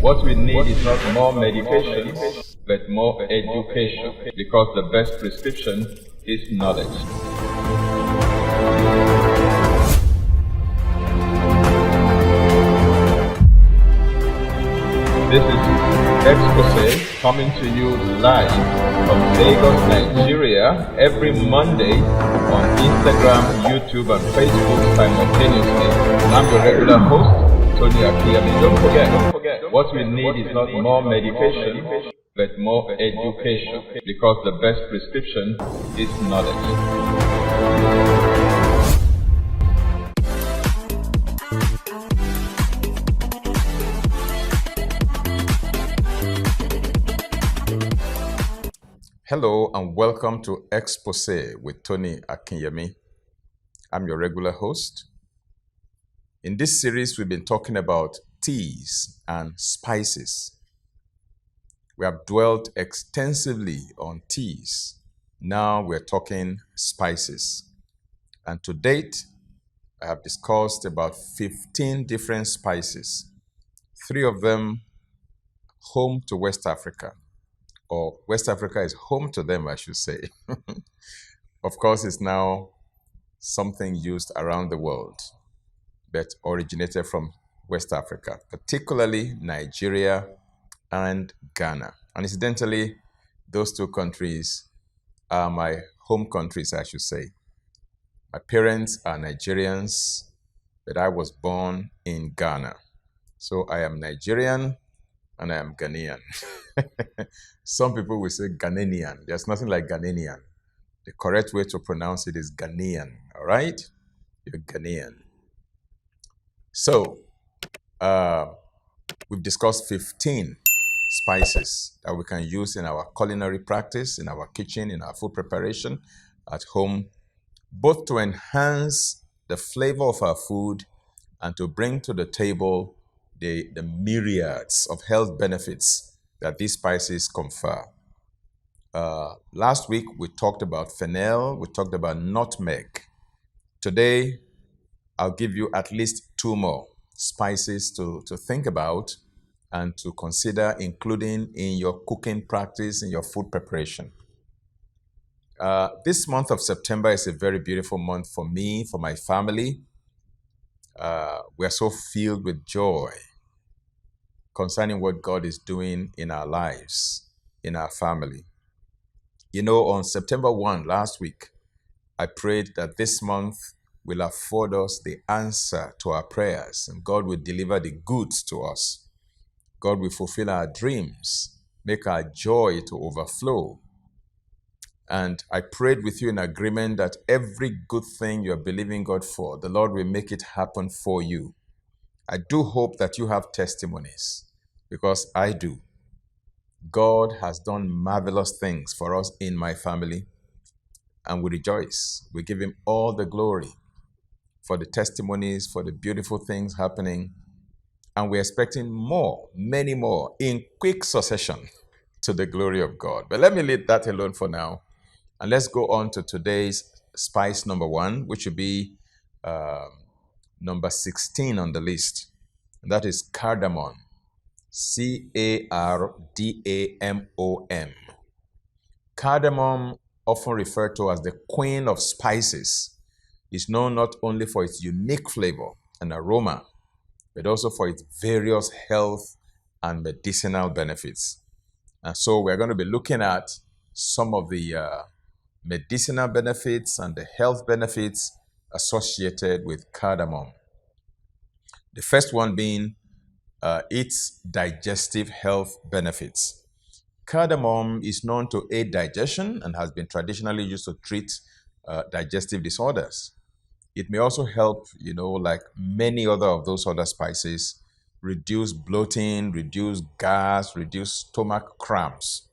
What we need is not more medication, but more education, because the best prescription is knowledge. This is Exposé coming to you live from Lagos, Nigeria, every Monday on Instagram, YouTube, and Facebook simultaneously. I'm your regular host, Tony Akinyemi. Don't forget, what we need is not more medication, but more education, because the best prescription is knowledge. Hello and welcome to Exposé with Tony Akinyemi. I'm your regular host. In this series, we've been talking about teas and spices. We have dwelt extensively on teas. Now we're talking spices. And to date, I have discussed about 15 different spices. 3 of them home to West Africa. Or West Africa is home to them, I should say. Of course, it's now something used around the world, but originated from West Africa, particularly Nigeria and Ghana. And incidentally, those 2 countries are my home countries, I should say. My parents are Nigerians, but I was born in Ghana. So I am Nigerian and I am Ghanaian. Some people will say Ghanaian. There's nothing like Ghanaian. The correct way to pronounce it is Ghanaian. All right? You're Ghanaian. So, we've discussed 15 spices that we can use in our culinary practice, in our kitchen, in our food preparation at home, both to enhance the flavor of our food and to bring to the table the myriads of health benefits that these spices confer. Last week, we talked about fennel, we talked about nutmeg. Today, I'll give you at least 2 more spices to think about and to consider including in your cooking practice, in your food preparation. This month of September is a very beautiful month for me, for my family. We are so filled with joy concerning what God is doing in our lives, in our family. You know, on September 1 last week, I prayed that this month will afford us the answer to our prayers, and God will deliver the goods to us. God will fulfill our dreams, make our joy to overflow. And I prayed with you in agreement that every good thing you're believing God for, the Lord will make it happen for you. I do hope that you have testimonies, because I do. God has done marvelous things for us in my family, and we rejoice. We give Him all the glory for the testimonies, for the beautiful things happening, and we're expecting more, many more, in quick succession to the glory of God. But let me leave that alone for now, and let's go on to today's spice number 1, which will be number 16 on the list. And that is cardamom. Cardamom. Cardamom, often referred to as the queen of spices, is known not only for its unique flavor and aroma, but also for its various health and medicinal benefits. And so we're going to be looking at some of the medicinal benefits and the health benefits associated with cardamom. The first one being its digestive health benefits. Cardamom is known to aid digestion and has been traditionally used to treat digestive disorders. It may also help, like many other of those other spices, reduce bloating, reduce gas, reduce stomach cramps.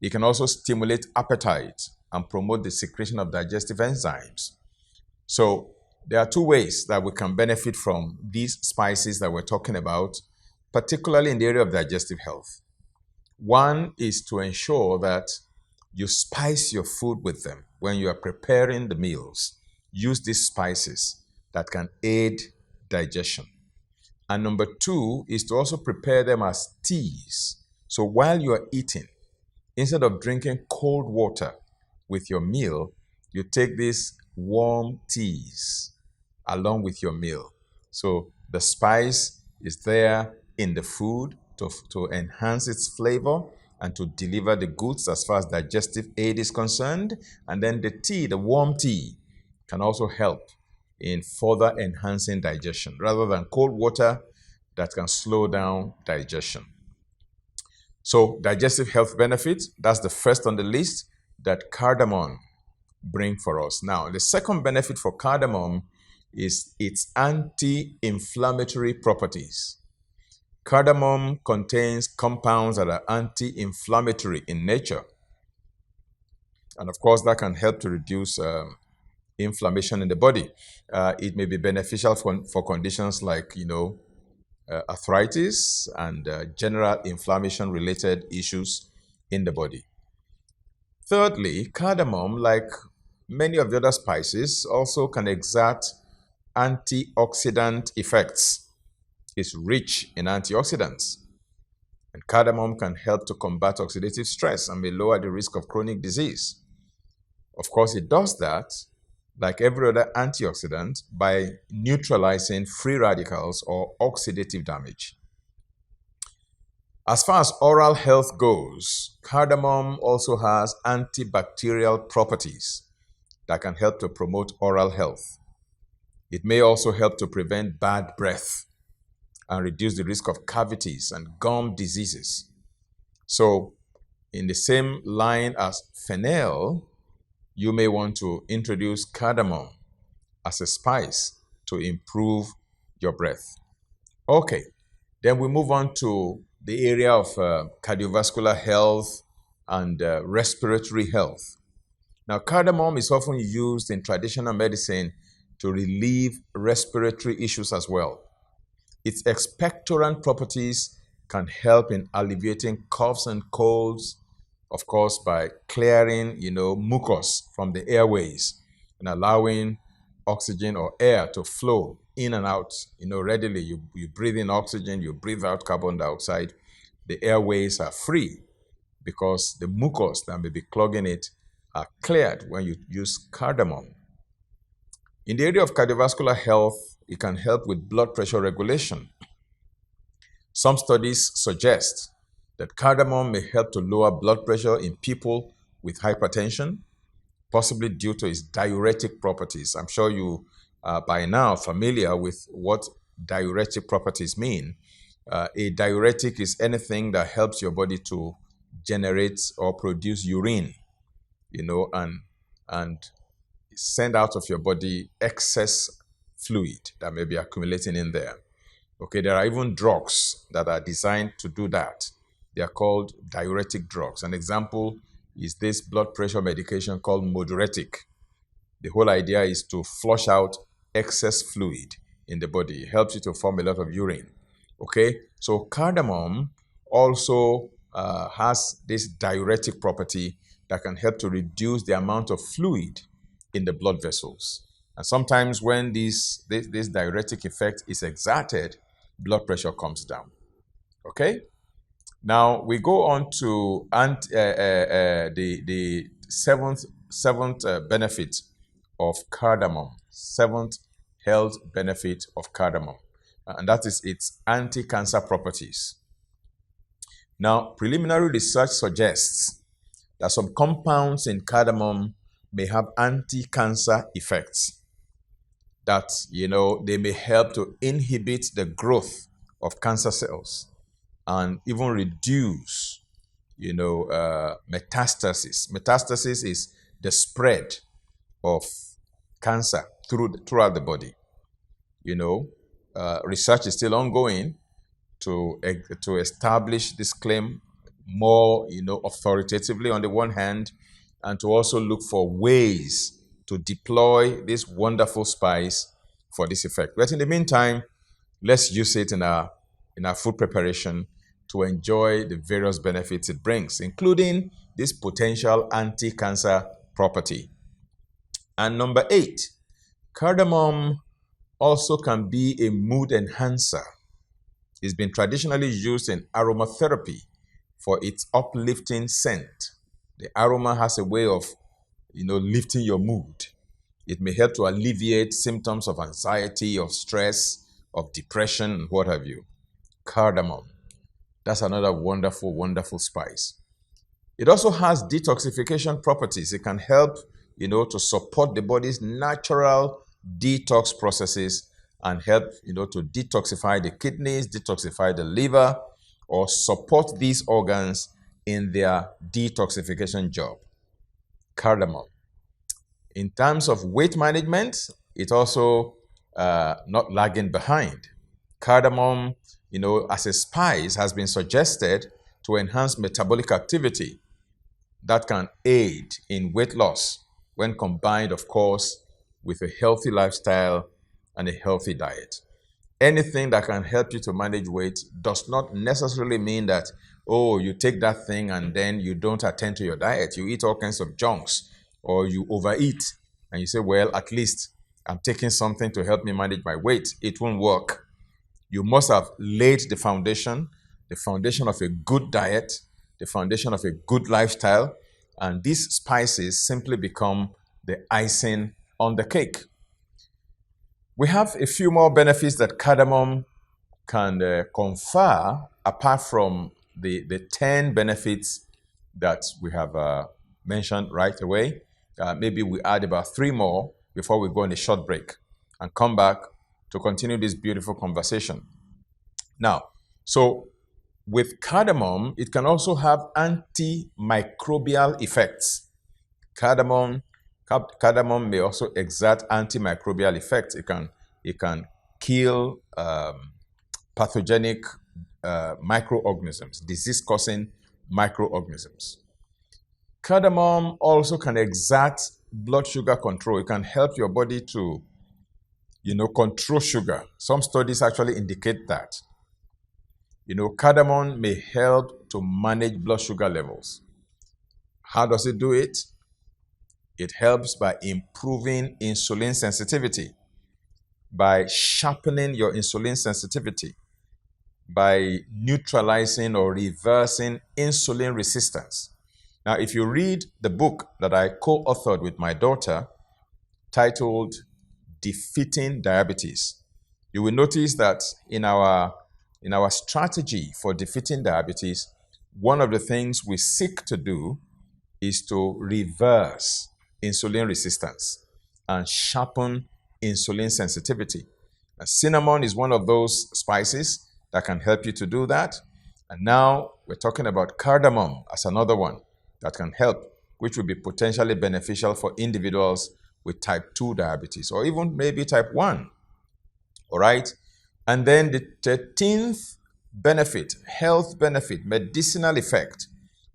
It can also stimulate appetite and promote the secretion of digestive enzymes. So there are 2 ways that we can benefit from these spices that we're talking about, particularly in the area of digestive health. One is to ensure that you spice your food with them when you are preparing the meals. Use these spices that can aid digestion. And number two is to also prepare them as teas. So while you are eating, instead of drinking cold water with your meal, you take these warm teas along with your meal. So the spice is there in the food to enhance its flavor and to deliver the goods as far as digestive aid is concerned. And then the tea, the warm tea, can also help in further enhancing digestion rather than cold water that can slow down digestion. So digestive health benefits, that's the first on the list that cardamom bring for us. Now, the second benefit for cardamom is its anti-inflammatory properties. Cardamom contains compounds that are anti-inflammatory in nature. And of course, that can help to reduce inflammation in the body. It may be beneficial for conditions like, arthritis and general inflammation-related issues in the body. Thirdly, cardamom, like many of the other spices, also can exert antioxidant effects. It's rich in antioxidants. And cardamom can help to combat oxidative stress and may lower the risk of chronic disease. Of course, it does that, like every other antioxidant, by neutralizing free radicals or oxidative damage. As far as oral health goes, cardamom also has antibacterial properties that can help to promote oral health. It may also help to prevent bad breath and reduce the risk of cavities and gum diseases. So, in the same line as fennel, you may want to introduce cardamom as a spice to improve your breath. Okay, then we move on to the area of cardiovascular health and respiratory health. Now, cardamom is often used in traditional medicine to relieve respiratory issues as well. Its expectorant properties can help in alleviating coughs and colds, of course, by clearing, mucus from the airways and allowing oxygen or air to flow in and out, readily. You breathe in oxygen, you breathe out carbon dioxide. The airways are free because the mucus that may be clogging it are cleared when you use cardamom. In the area of cardiovascular health, it can help with blood pressure regulation. Some studies suggest that cardamom may help to lower blood pressure in people with hypertension, possibly due to its diuretic properties. I'm sure you are by now familiar with what diuretic properties mean. A diuretic is anything that helps your body to generate or produce urine, and send out of your body excess fluid that may be accumulating in there. Okay, there are even drugs that are designed to do that. They are called diuretic drugs. An example is this blood pressure medication called Moduretiq. The whole idea is to flush out excess fluid in the body. It helps you to form a lot of urine. Okay, so cardamom also has this diuretic property that can help to reduce the amount of fluid in the blood vessels. And sometimes when this diuretic effect is exerted, blood pressure comes down. Okay? Now we go on to the seventh benefit of cardamom, seventh health benefit of cardamom, and that is its anti-cancer properties. Now, preliminary research suggests that some compounds in cardamom may have anti-cancer effects, that they may help to inhibit the growth of cancer cells and even reduce metastasis. Metastasis is the spread of cancer throughout the body. Research is still ongoing to establish this claim more authoritatively on the one hand, and to also look for ways to deploy this wonderful spice for this effect. But in the meantime, let's use it in our food preparation to enjoy the various benefits it brings, including this potential anti-cancer property. And number 8, cardamom also can be a mood enhancer. It's been traditionally used in aromatherapy for its uplifting scent. The aroma has a way of, lifting your mood. It may help to alleviate symptoms of anxiety, of stress, of depression, and what have you. Cardamom. That's another wonderful, wonderful spice. It also has detoxification properties. It can help, to support the body's natural detox processes and help, to detoxify the kidneys, detoxify the liver, or support these organs in their detoxification job. Cardamom. In terms of weight management, it also not lagging behind. Cardamom, as a spice, has been suggested to enhance metabolic activity that can aid in weight loss when combined, of course, with a healthy lifestyle and a healthy diet. Anything that can help you to manage weight does not necessarily mean that, oh, you take that thing and then you don't attend to your diet. You eat all kinds of junks or you overeat and you say, well, at least I'm taking something to help me manage my weight. It won't work. You must have laid the foundation of a good diet, the foundation of a good lifestyle, and these spices simply become the icing on the cake. We have a few more benefits that cardamom can confer apart from the 10 benefits that we have mentioned right away. Maybe we add about 3 more before we go on a short break and come back to continue this beautiful conversation. Now, so with cardamom, it can also have antimicrobial effects. Cardamom may also exert antimicrobial effects. It can kill pathogenic microorganisms, disease-causing microorganisms. Cardamom also can exert blood sugar control. It can help your body to, control sugar. Some studies actually indicate that. Cardamom may help to manage blood sugar levels. How does it do it? It helps by improving insulin sensitivity, by sharpening your insulin sensitivity, by neutralizing or reversing insulin resistance. Now, if you read the book that I co-authored with my daughter, titled Defeating Diabetes, you will notice that in our strategy for defeating diabetes, one of the things we seek to do is to reverse insulin resistance and sharpen insulin sensitivity. And cinnamon is one of those spices that can help you to do that. And now we're talking about cardamom as another one that can help, which will be potentially beneficial for individuals with type 2 diabetes or even maybe type 1. All right. And then the 13th benefit, health benefit, medicinal effect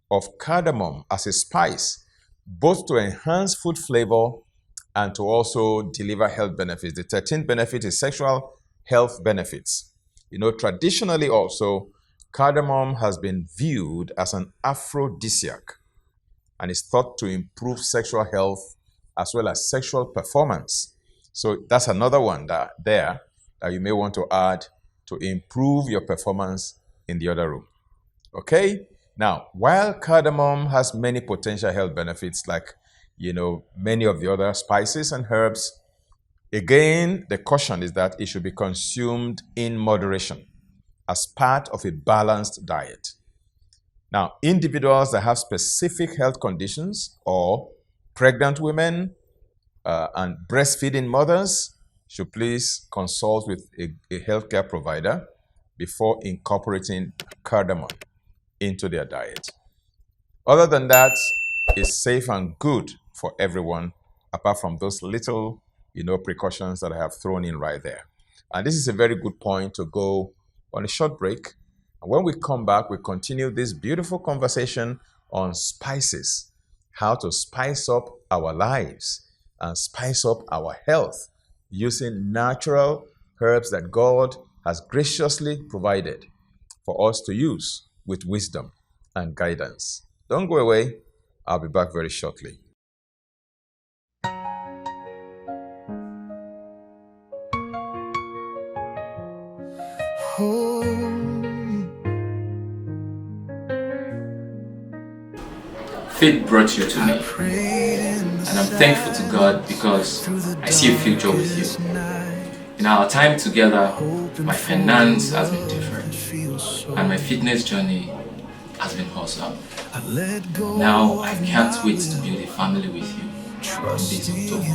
of cardamom as a spice, both to enhance food flavor and to also deliver health benefits. The 13th benefit is sexual health benefits. Traditionally also, cardamom has been viewed as an aphrodisiac and is thought to improve sexual health as well as sexual performance. So that's another one that you may want to add to improve your performance in the other room. Okay? Now, while cardamom has many potential health benefits like, many of the other spices and herbs, again, the caution is that it should be consumed in moderation as part of a balanced diet. Now, individuals that have specific health conditions or pregnant women and breastfeeding mothers should please consult with a healthcare provider before incorporating cardamom into their diet. Other than that, it's safe and good for everyone, apart from those little, precautions that I have thrown in right there. And this is a very good point to go on a short break. And when we come back, we continue this beautiful conversation on spices, how to spice up our lives and spice up our health using natural herbs that God has graciously provided for us to use with wisdom and guidance. Don't go away. I'll be back very shortly. Faith brought you to me, and I'm thankful to God because I see a future with you. In our time together, my finance has been different, and my fitness journey has been awesome. Now I can't wait to build a family with you this October.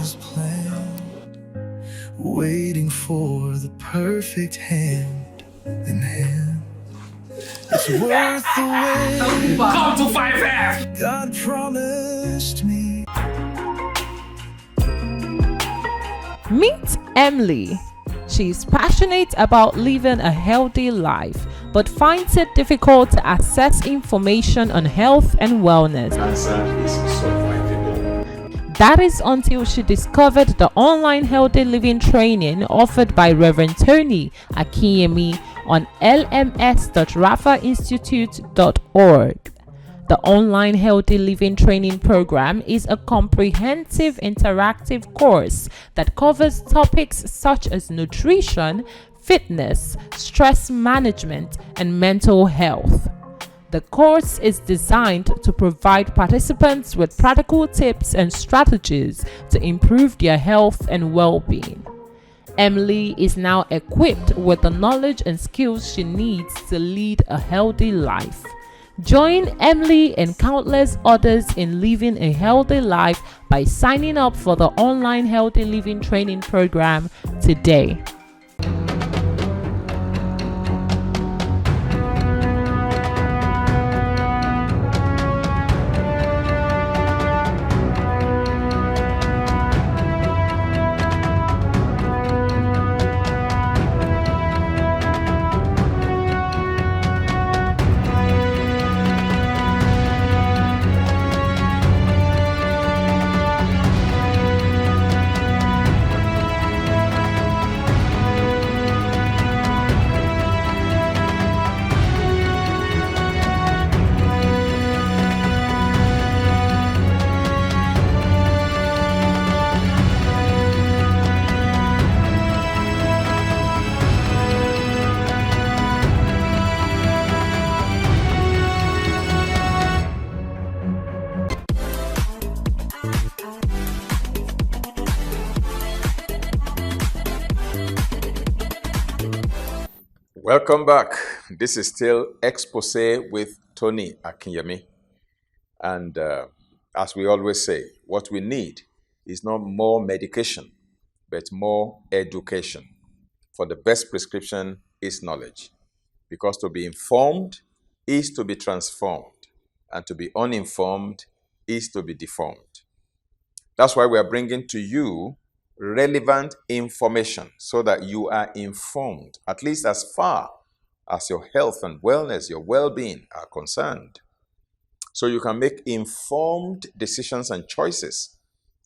Waiting for the perfect hand in hand. It's worth the wait. Come to 5F! God promised me. Meet Emily. She's passionate about living a healthy life, but finds it difficult to access information on health and wellness. Cancer is survivable. That is until she discovered the online healthy living training offered by Reverend Tony Akinyemi on lms.rafainstitute.org. The online healthy living training program is a comprehensive interactive course that covers topics such as nutrition, fitness, stress management, and mental health. The course is designed to provide participants with practical tips and strategies to improve their health and well-being. Emily is now equipped with the knowledge and skills she needs to lead a healthy life. Join Emily and countless others in living a healthy life by signing up for the online healthy living training program today. Welcome back. This is still Exposé with Tony Akinyemi. And as we always say, what we need is not more medication, but more education. For the best prescription is knowledge. Because to be informed is to be transformed, and to be uninformed is to be deformed. That's why we are bringing to you relevant information so that you are informed, at least as far as your health and wellness, your well-being are concerned. So you can make informed decisions and choices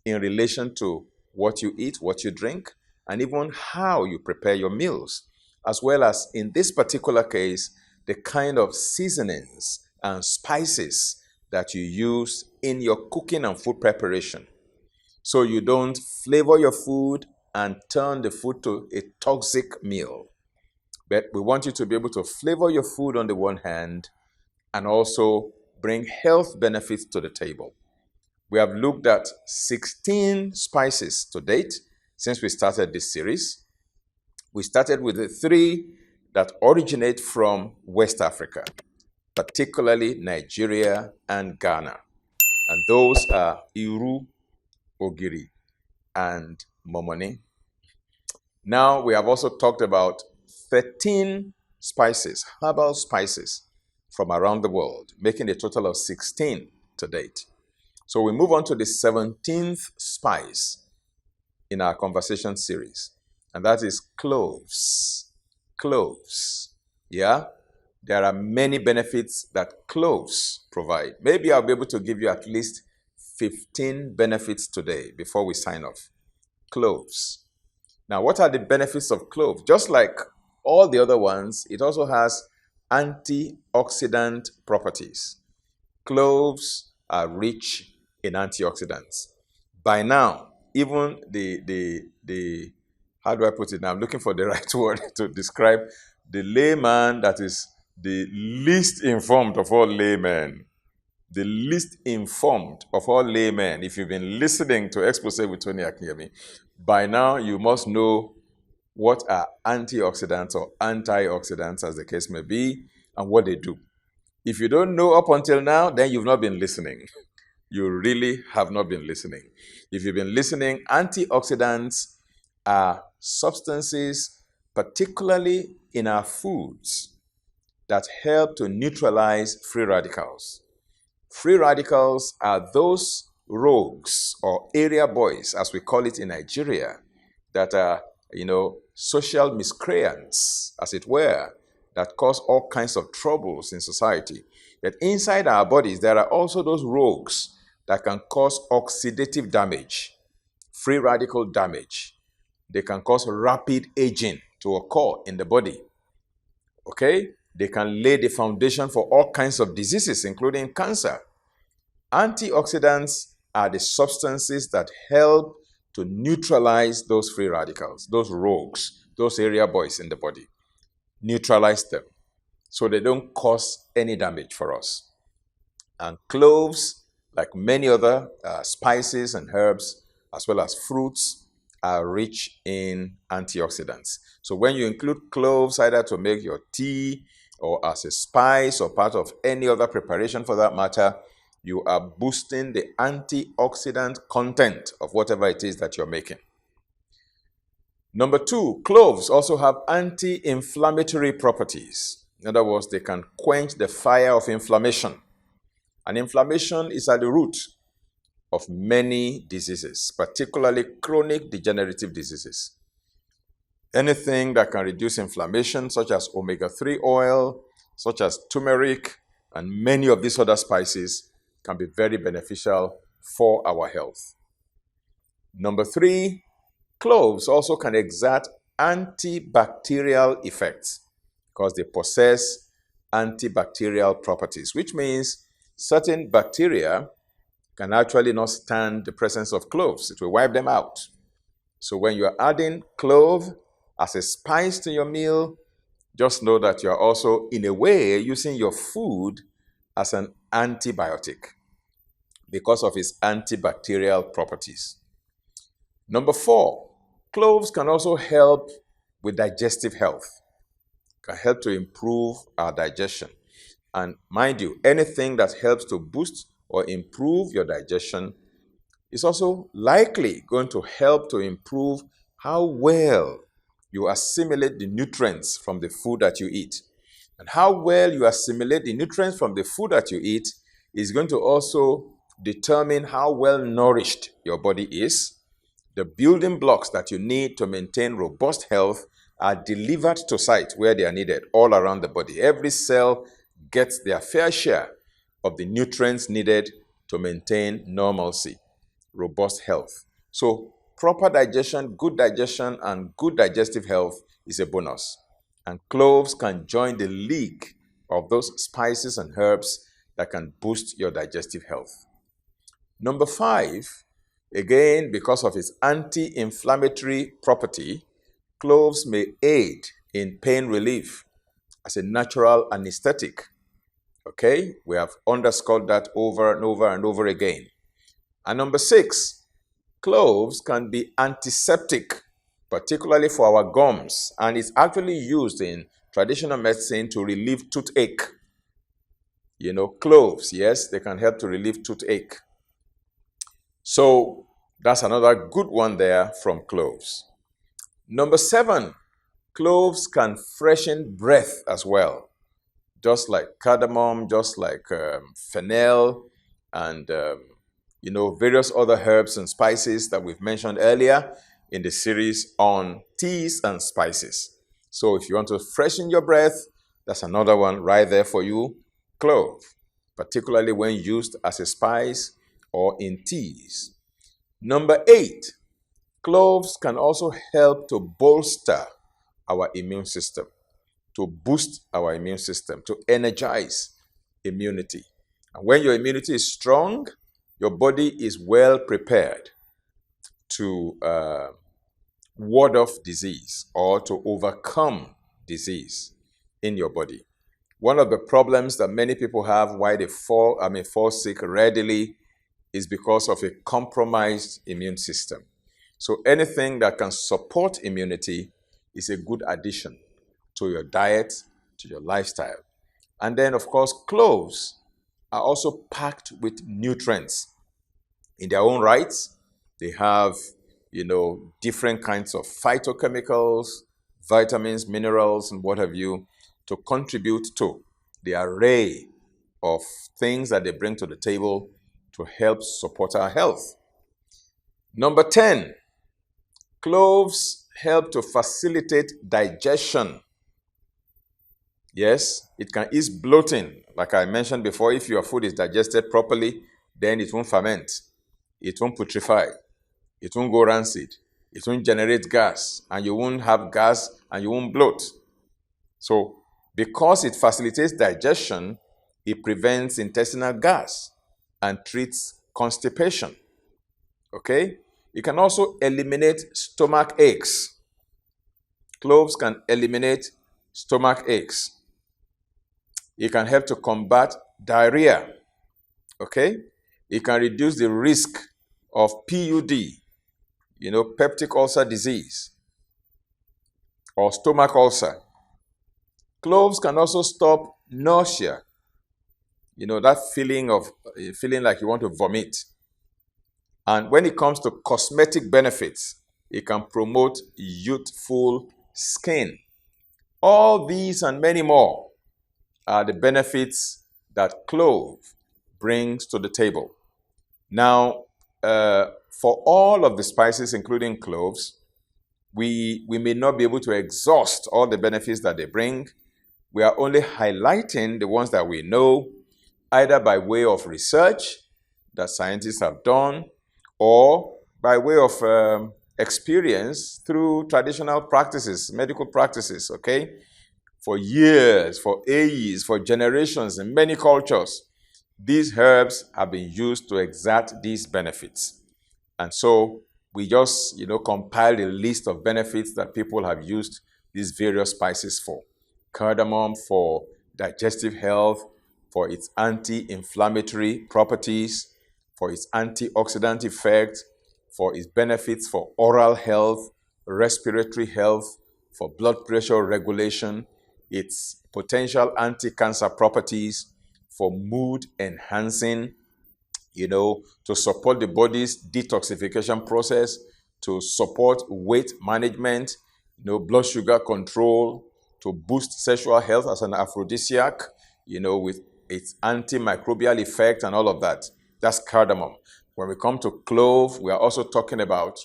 in relation to what you eat, what you drink, and even how you prepare your meals, as well as, in this particular case, the kind of seasonings and spices that you use in your cooking and food preparation. So you don't flavor your food and turn the food to a toxic meal. But we want you to be able to flavor your food on the one hand and also bring health benefits to the table. We have looked at 16 spices to date since we started this series. We started with the 3 that originate from West Africa, particularly Nigeria and Ghana. And those are Iru, Ogiri, and Momoni. Now we have also talked about 13 spices, herbal spices from around the world, making a total of 16 to date. So we move on to the 17th spice in our conversation series, and that is cloves. Cloves. Yeah? There are many benefits that cloves provide. Maybe I'll be able to give you at least 15 benefits today before we sign off. Cloves. Now, what are the benefits of clove? Just like all the other ones, it also has antioxidant properties. Cloves are rich in antioxidants. By now, even the how do I put it now? I'm looking for the right word to describe the layman that is the least informed of all laymen, the least informed of all laymen, if you've been listening to Exposé with Tony Akinyemi, by now you must know what are antioxidants or antioxidants, as the case may be, and what they do. If you don't know up until now, then you've not been listening. You really have not been listening. If you've been listening, antioxidants are substances, particularly in our foods, that help to neutralize free radicals. Free radicals are those rogues or area boys, as we call it in Nigeria, that are, social miscreants, as it were, that cause all kinds of troubles in society. That inside our bodies, there are also those rogues that can cause oxidative damage, free radical damage. They can cause rapid aging to occur in the body. Okay? They can lay the foundation for all kinds of diseases, including cancer. Antioxidants are the substances that help to neutralize those free radicals, those rogues, those area boys in the body. Neutralize them so they don't cause any damage for us. And cloves, like many other spices and herbs, as well as fruits, are rich in antioxidants. So when you include cloves either to make your tea or as a spice or part of any other preparation for that matter, you are boosting the antioxidant content of whatever it is that you're making. Number 2, cloves also have anti-inflammatory properties. In other words, they can quench the fire of inflammation. And inflammation is at the root of many diseases, particularly chronic degenerative diseases. Anything that can reduce inflammation, such as omega-3 oil, such as turmeric, and many of these other spices, can be very beneficial for our health. Number 3, cloves also can exert antibacterial effects because they possess antibacterial properties, which means certain bacteria can actually not stand the presence of cloves. It will wipe them out. So when you are adding clove as a spice to your meal, just know that you are also, in a way, using your food as an antibiotic because of its antibacterial properties. Number 4, cloves can also help with digestive health, can help to improve our digestion. And mind you, anything that helps to boost or improve your digestion is also likely going to help to improve how well you assimilate the nutrients from the food that you eat. And how well you assimilate the nutrients from the food that you eat is going to also determine how well nourished your body is. The building blocks that you need to maintain robust health are delivered to site where they are needed all around the body. Every cell gets their fair share of the nutrients needed to maintain normalcy, robust health. So proper digestion, and good digestive health is a bonus. And cloves can join the league of those spices and herbs that can boost your digestive health. Number 5, again, because of its anti-inflammatory property, cloves may aid in pain relief as a natural anesthetic. Okay, we have underscored that over and over and over again. And number 6, cloves can be antiseptic, particularly for our gums, and it's actually used in traditional medicine to relieve toothache. Cloves, yes, they can help to relieve toothache. So that's another good one there from cloves. Number 7, cloves can freshen breath as well, just like cardamom, just like fennel, and various other herbs and spices that we've mentioned earlier in the series on teas and spices. So if you want to freshen your breath, that's another one right there for you, clove, particularly when used as a spice or in teas. Number 8, cloves can also help to bolster our immune system, to boost our immune system, to energize immunity. And when your immunity is strong, your body is well prepared to ward off disease or to overcome disease. in your body. One of the problems that many people have why they fall sick readily is because of a compromised immune system. So anything that can support immunity is a good addition to your diet, to your lifestyle. And then, of course, cloves are also packed with nutrients. In their own rights, they have, different kinds of phytochemicals, vitamins, minerals, and what have you, to contribute to the array of things that they bring to the table to help support our health. Number 10, cloves help to facilitate digestion. Yes, it can ease bloating. Like I mentioned before, if your food is digested properly, then it won't ferment. It won't putrefy. It won't go rancid. It won't generate gas, and you won't have gas, and you won't bloat. So, because it facilitates digestion, it prevents intestinal gas and treats constipation. Okay? It can also eliminate stomach aches. Cloves can eliminate stomach aches. It can help to combat diarrhea. Okay? It can reduce the risk of PUD, peptic ulcer disease, or stomach ulcer. Cloves can also stop nausea. That feeling like you want to vomit. And when it comes to cosmetic benefits, it can promote youthful skin. All these and many more are the benefits that clove brings to the table. Now, for all of the spices, including cloves, we may not be able to exhaust all the benefits that they bring. We are only highlighting the ones that we know, either by way of research that scientists have done, or by way of experience through traditional practices, medical practices, okay? For years, for ages, for generations in many cultures, these herbs have been used to exert these benefits. And so we just, compiled a list of benefits that people have used these various spices for. Cardamom for digestive health, for its anti-inflammatory properties, for its antioxidant effect, for its benefits for oral health, respiratory health, for blood pressure regulation, its potential anti-cancer properties, for mood enhancing, to support the body's detoxification process, to support weight management, blood sugar control, to boost sexual health as an aphrodisiac, with its antimicrobial effect and all of that. That's cardamom. When we come to clove, we are also talking about,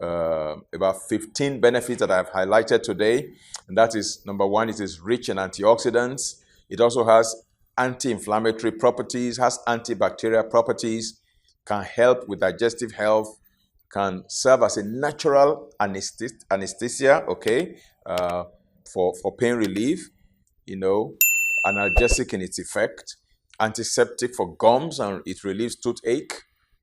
about 15 benefits that I've highlighted today. And that is, number one, it is rich in antioxidants. It also has anti-inflammatory properties, has antibacterial properties, can help with digestive health, can serve as a natural anesthesia, okay, for pain relief, analgesic in its effect, antiseptic for gums, and it relieves toothache.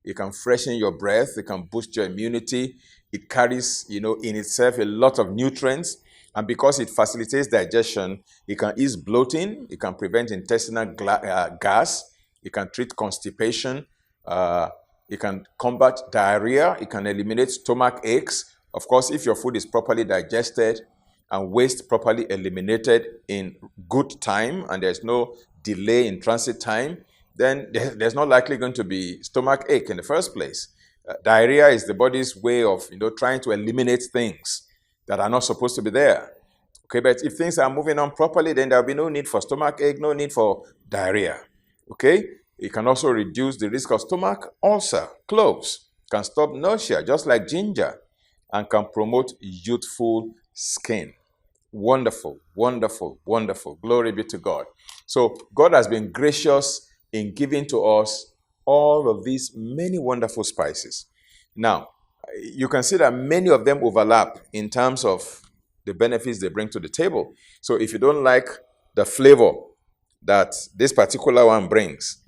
It can freshen your breath. It can boost your immunity. It carries, in itself a lot of nutrients. And because it facilitates digestion, it can ease bloating. It can prevent intestinal gas. It can treat constipation. It can combat diarrhea. It can eliminate stomach aches. Of course, if your food is properly digested and waste properly eliminated in good time, and there's no delay in transit time, then there's not likely going to be stomach ache in the first place. Diarrhea is the body's way of, trying to eliminate things that are not supposed to be there. Okay, but if things are moving on properly, then there'll be no need for stomach ache, no need for diarrhea. Okay, it can also reduce the risk of stomach ulcer. Cloves can stop nausea, just like ginger, and can promote youthful skin. Wonderful, wonderful, wonderful. Glory be to God. So God has been gracious in giving to us all of these many wonderful spices. Now, you can see that many of them overlap in terms of the benefits they bring to the table. So if you don't like the flavor that this particular one brings,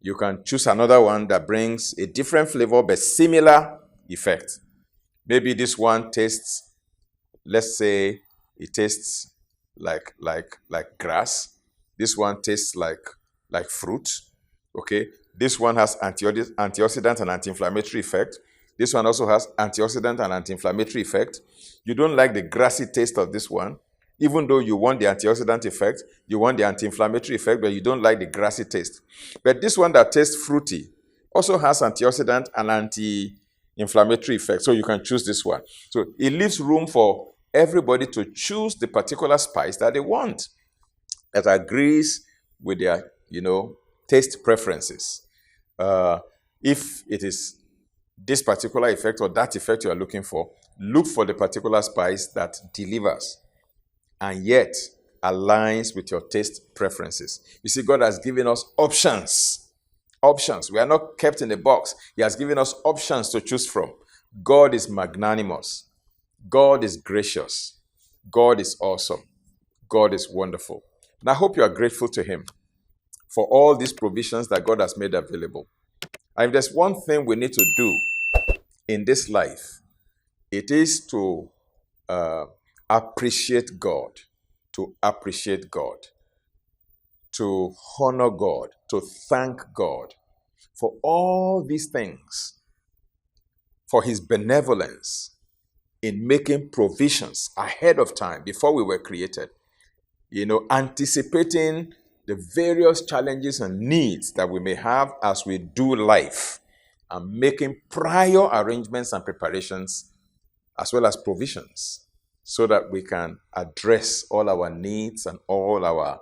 you can choose another one that brings a different flavor but similar effect. Maybe this one tastes, let's say, it tastes like grass. This one tastes like fruit. Okay. This one has antioxidant and anti-inflammatory effect. This one also has antioxidant and anti-inflammatory effect. You don't like the grassy taste of this one, even though you want the antioxidant effect, you want the anti-inflammatory effect, but you don't like the grassy taste. But this one that tastes fruity also has antioxidant and anti-inflammatory effect, so you can choose this one. So it leaves room for everybody to choose the particular spice that they want, that agrees with their, taste preferences. If it is this particular effect or that effect you are looking for, look for the particular spice that delivers and yet aligns with your taste preferences. You see, God has given us options. Options. We are not kept in a box. He has given us options to choose from. God is magnanimous. God is gracious. God is awesome. God is wonderful. And I hope you are grateful to Him for all these provisions that God has made available. And if there's one thing we need to do in this life, it is to appreciate God, to honor God, to thank God for all these things, for His benevolence in making provisions ahead of time before we were created, anticipating the various challenges and needs that we may have as we do life, and making prior arrangements and preparations as well as provisions so that we can address all our needs and all our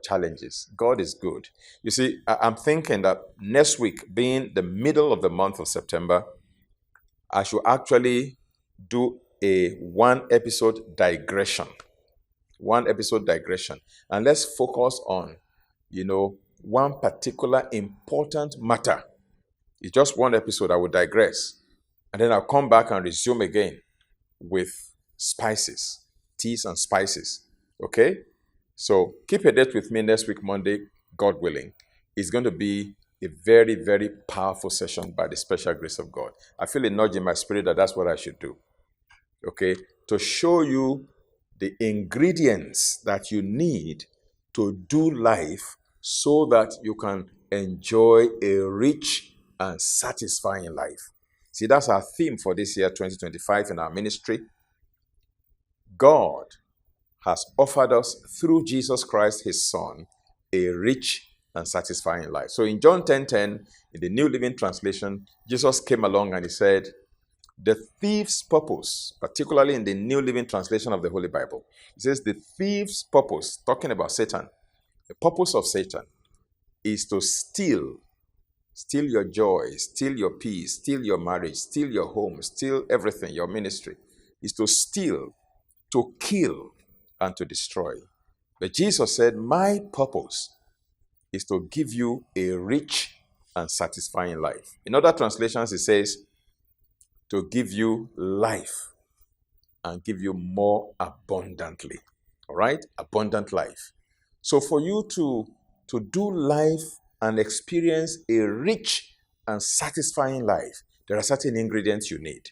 challenges. God is good. You see, I'm thinking that next week, being the middle of the month of September, I should actually do a one episode digression. And let's focus on, one particular important matter. It's just one episode. I will digress. And then I'll come back and resume again with spices, teas and spices. Okay? So keep a date with me next week, Monday, God willing. It's going to be a very, very powerful session by the special grace of God. I feel a nudge in my spirit that that's what I should do. Okay? To show you the ingredients that you need to do life so that you can enjoy a rich and satisfying life. See, that's our theme for this year, 2025, in our ministry. God has offered us, through Jesus Christ, His Son, a rich and satisfying life. So in John 10:10, in the New Living Translation, Jesus came along and He said, the thief's purpose, particularly in the New Living Translation of the Holy Bible, it says the thief's purpose, talking about Satan, the purpose of Satan is to steal your joy, steal your peace, steal your marriage, steal your home, steal everything, your ministry, is to steal, to kill, and to destroy. But Jesus said, my purpose is to give you a rich and satisfying life. In other translations, it says, to give you life and give you more abundantly. All right? Abundant life. So for you to do life and experience a rich and satisfying life, there are certain ingredients you need.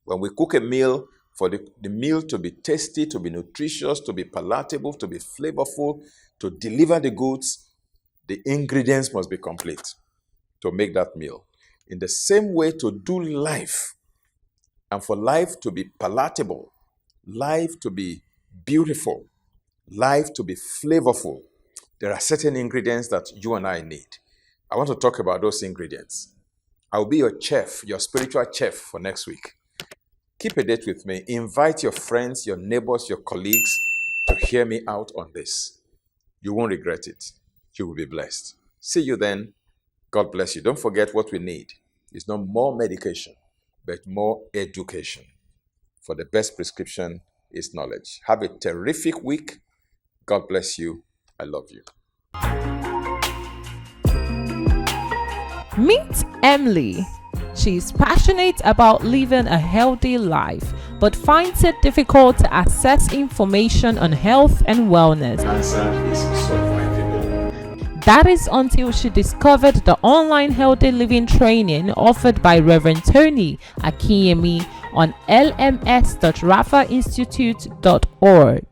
When we cook a meal, for the meal to be tasty, to be nutritious, to be palatable, to be flavorful, to deliver the goods, the ingredients must be complete to make that meal. In the same way, to do life, and for life to be palatable, life to be beautiful, life to be flavorful, there are certain ingredients that you and I need. I want to talk about those ingredients. I will be your chef, your spiritual chef for next week. Keep a date with me. Invite your friends, your neighbors, your colleagues to hear me out on this. You won't regret it. You will be blessed. See you then. God bless you. Don't forget what we need. It's not more medication, but more education. For the best prescription is knowledge. Have a terrific week. God bless you. I love you. Meet Emily. She's passionate about living a healthy life, but finds it difficult to access information on health and wellness. Cancer is survivable. That is until she discovered the online healthy living training offered by Reverend Tony Akinyemi on lms.rafainstitute.org.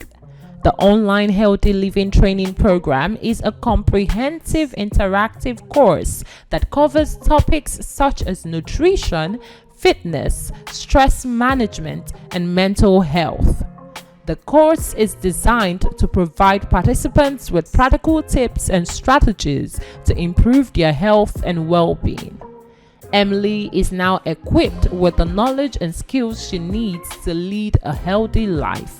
The online healthy living training program is a comprehensive interactive course that covers topics such as nutrition, fitness, stress management, and mental health. The course is designed to provide participants with practical tips and strategies to improve their health and well-being. Emily is now equipped with the knowledge and skills she needs to lead a healthy life.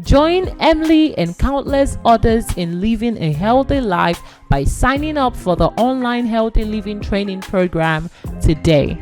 Join Emily and countless others in living a healthy life by signing up for the online healthy living training program today.